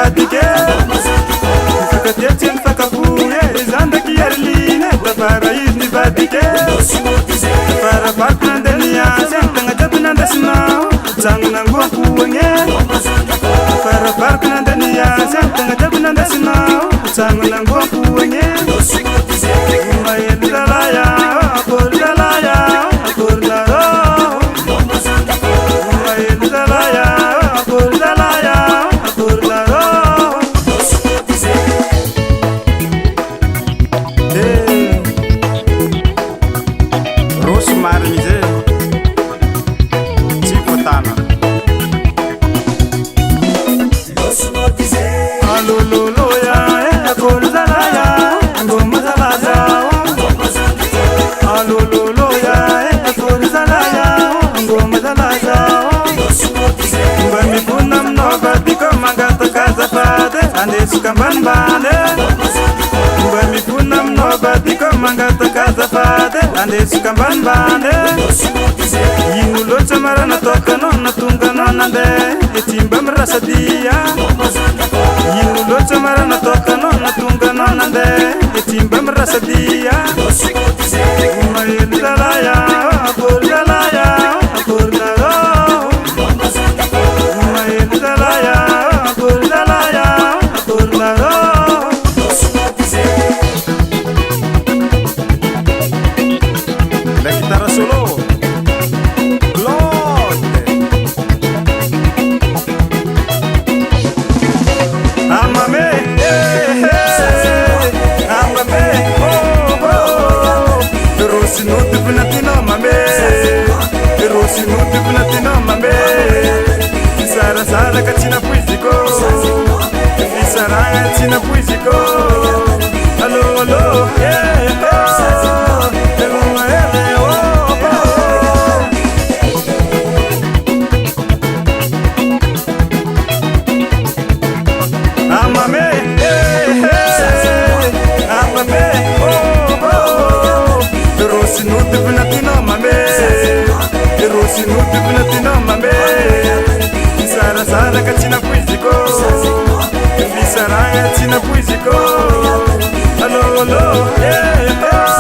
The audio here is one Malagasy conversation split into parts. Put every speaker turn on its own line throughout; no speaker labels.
badike Fakatietin fakafuye Zanda kiyarline Tafara izni badike Tafara bakna denia Sentanga jabna desna Zangna ngua kuwenge Tafara bakna denia Sentanga jabna desna Zangna ngua kuwenge Umayel dalaya Akor dalaya Akor daro Umayel dalaya Akor dalaya Akor daro Rosmarnize Chipotana Alolo ya Akor dalaya Ngoma dalaja Alolo ya Akor dalaya Ngoma dalaja Mbami punam no badiko magata kaza pade Ande sukamban bane Mbami punam no badiko magata kaza pade Ande sukamban bane Yinulo chamara na toka no na tunga no nande Etimba merasa dia Yinulo chamara na toka no na tunga no nande Etimba merasa dia Umayel dalaya Akor dalaya Akor daro Umayel dalaya Akor dalaya Akor daro La chitarra solo Claude Amame Amame Rosi no te punatino mame Rosi no te punatino mame Sara sara katina puisico Sara katina puisico Allo allo Amame Amame Rosi no te punatino mame Rosi no te punatino mame Sara sara katina puisico Sara katina puisico Allo allo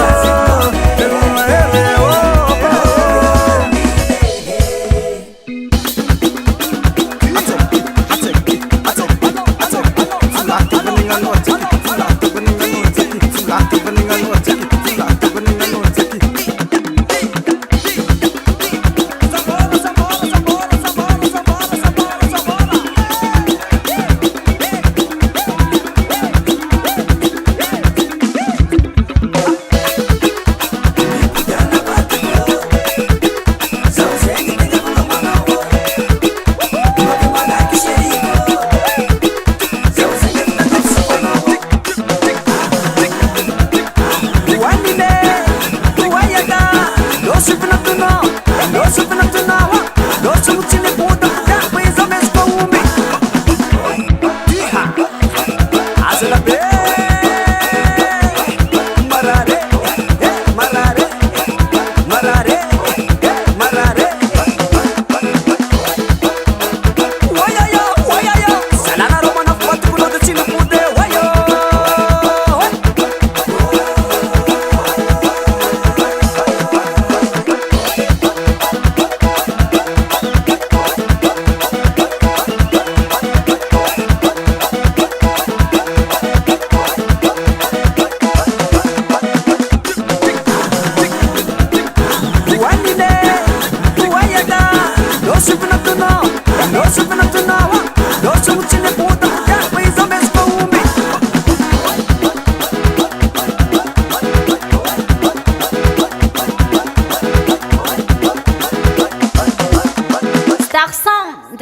Star Sound.